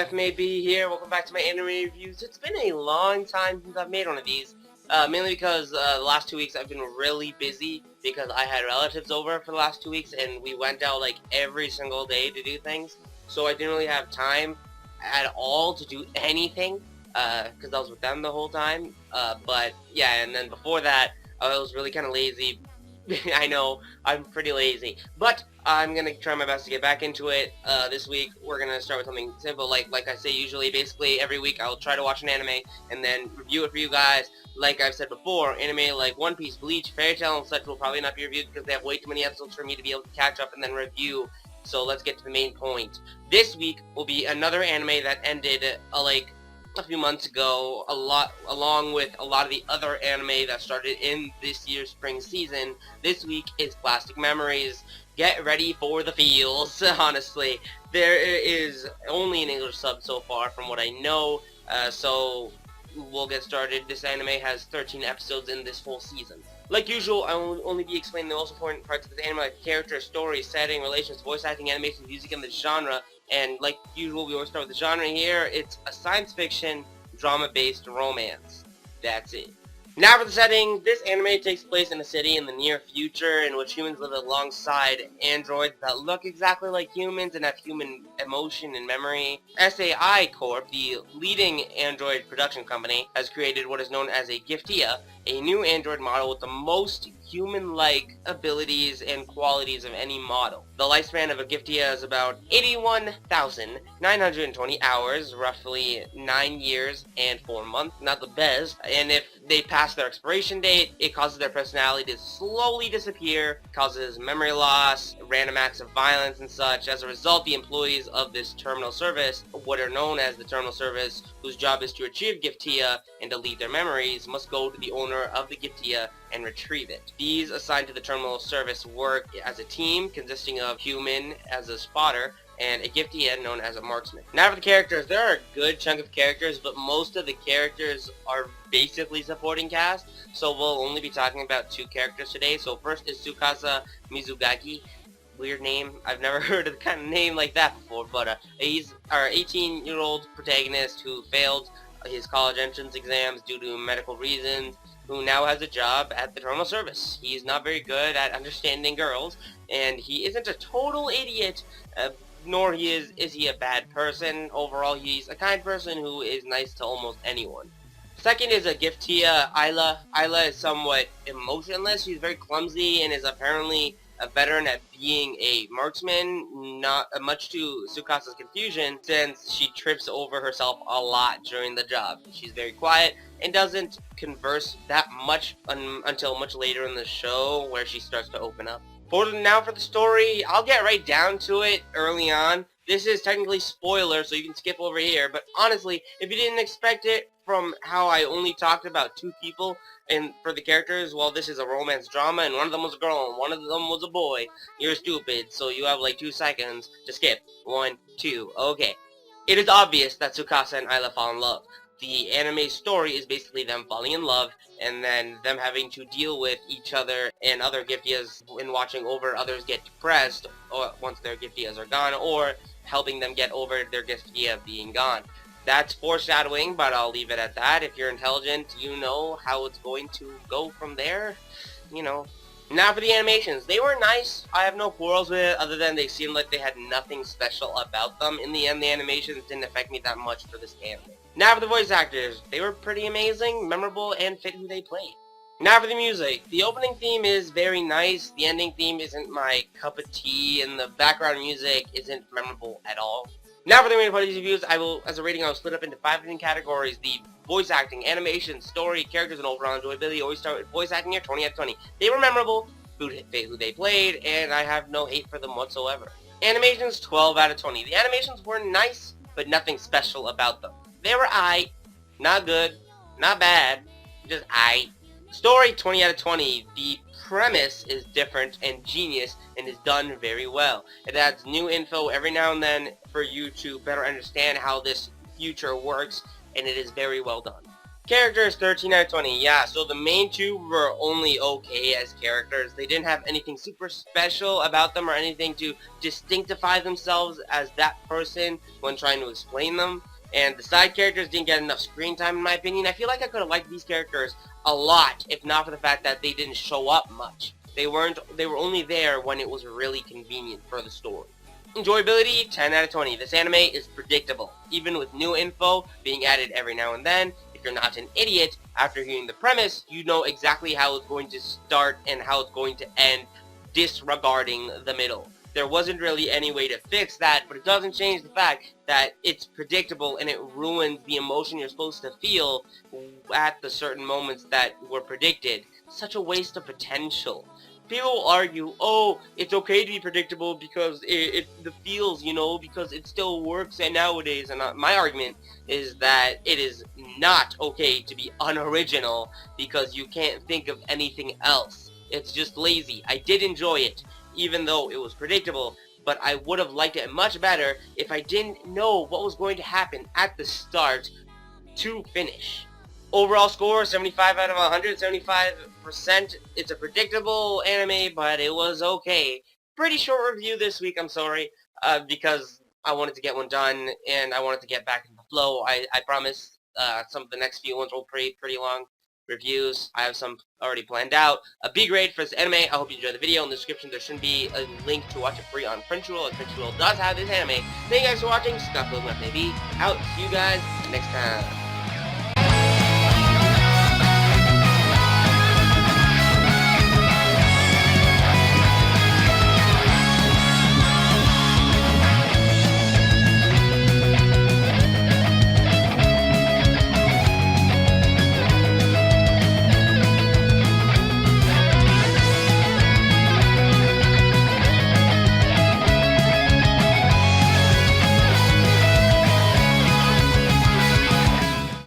FMAB here. Welcome back to my anime reviews. It's been a long time since I've made one of these, mainly because the last 2 weeks I've been really busy because I had relatives over for the last 2 weeks and we went out like every single day to do things. So I didn't really have time at all to do anything because I was with them the whole time. But yeah, and then before that I was really kind of lazy. I know, I'm pretty lazy, but I'm gonna try my best to get back into it. This week we're gonna start with something simple, like I say usually. Basically every week I'll try to watch an anime and then review it for you guys. Like I've said before, anime like One Piece, Bleach, Fairy Tail, and such will probably not be reviewed because they have way too many episodes for me to be able to catch up and then review. So let's get to the main point. This week will be another anime that ended like a few months ago, along with a lot of the other anime that started in this year's spring season. This week is Plastic Memories. Get ready for the feels, honestly. There is only an English sub so far from what I know, so we'll get started. This anime has 13 episodes in this full season. Like usual, I will only be explaining the most important parts of this anime, like character, story, setting, relations, voice acting, animation, music, and the genre. And like usual, we always start with the genre here. It's a science fiction, drama-based romance. That's it. Now for the setting, this anime takes place in a city in the near future in which humans live alongside androids that look exactly like humans and have human emotion and memory. SAI Corp, the leading android production company, has created what is known as a Giftia, a new android model with the most human-like abilities and qualities of any model. The lifespan of a Giftia is about 81,920 hours, roughly 9 years and 4 months. Not the best. And if they pass their expiration date, it causes their personality to slowly disappear, causes memory loss, random acts of violence and such. As a result, the employees of this terminal service, what are known as the terminal service, whose job is to retrieve Giftia and delete their memories, must go to the owner of the Giftia and retrieve it. These assigned to the terminal service work as a team consisting of human as a spotter and a Giftia known as a marksman. Now for the characters, there are a good chunk of characters, but most of the characters are basically supporting cast, so we'll only be talking about 2 characters today. So first is Tsukasa Mizugaki. Weird name. I've never heard of the kind of name like that before, but he's our 18-year-old protagonist who failed his college entrance exams due to medical reasons, who now has a job at the terminal service. He's not very good at understanding girls, and he isn't a total idiot, nor is he a bad person. Overall, he's a kind person who is nice to almost anyone. Second is a Giftia, Ayla. Ayla is somewhat emotionless. She's very clumsy and is apparently a veteran at being a marksman, not much to Tsukasa's confusion, since she trips over herself a lot during the job. She's very quiet and doesn't converse that much until much later in the show, where she starts to open up. Now for the story, I'll get right down to it early on. This is technically spoiler, so you can skip over here, but honestly, if you didn't expect it from how I only talked about 2 people, and for the characters, well, this is a romance drama, and one of them was a girl, and one of them was a boy, you're stupid, so you have like 2 seconds to skip. 1, 2, okay. It is obvious that Tsukasa and Ayla fall in love. The anime story is basically them falling in love, and then them having to deal with each other and other Giftias and watching over others get depressed or once their Giftias are gone, or helping them get over their Giftia being gone. That's foreshadowing, but I'll leave it at that. If you're intelligent, you know how it's going to go from there. You know. Now for the animations. They were nice. I have no quarrels with it, other than they seemed like they had nothing special about them. In the end, the animations didn't affect me that much for this anime. Now for the voice actors. They were pretty amazing, memorable, and fit who they played. Now for the music. The opening theme is very nice. The ending theme isn't my cup of tea, and the background music isn't memorable at all. Now for the main part of these reviews, as a rating, I will split up into 5 different categories. The voice acting, animation, story, characters, and overall enjoyability. Always start with voice acting here, 20 out of 20. They were memorable, who they played, and I have no hate for them whatsoever. Animations, 12 out of 20. The animations were nice, but nothing special about them. They were aight, not good, not bad, just aight. Story, 20 out of 20. The premise is different and genius and is done very well. It adds new info every now and then for you to better understand how this future works, and it is very well done. Characters 13 out of 20. Yeah, so the main two were only okay as characters. They didn't have anything super special about them or anything to distinctify themselves as that person when trying to explain them. And the side characters didn't get enough screen time in my opinion. I feel like I could have liked these characters a lot if not for the fact that they didn't show up much. They were only there when it was really convenient for the story. Enjoyability, 10 out of 20. This anime is predictable, even with new info being added every now and then. If you're not an idiot, after hearing the premise, you know exactly how it's going to start and how it's going to end, disregarding the middle. There wasn't really any way to fix that, but it doesn't change the fact that it's predictable and it ruins the emotion you're supposed to feel at the certain moments that were predicted. Such a waste of potential. People will argue, oh, it's okay to be predictable because the feels, you know, because it still works and nowadays. And my argument is that it is not okay to be unoriginal because you can't think of anything else. It's just lazy. I did enjoy it, even though it was predictable, but I would have liked it much better if I didn't know what was going to happen at the start to finish. Overall score, 75 out of 100, 75%. It's a predictable anime, but it was okay. Pretty short review this week, I'm sorry, because I wanted to get one done, and I wanted to get back in the flow. I promise some of the next few ones will be pretty long reviews. I have some already planned out. A B grade for this anime. I hope you enjoyed the video. In the description, there should be a link to watch it free on Crunchyroll, and Crunchyroll does have this anime. Thank you guys for watching. Scott Pilgrim, maybe. Out. See you guys next time.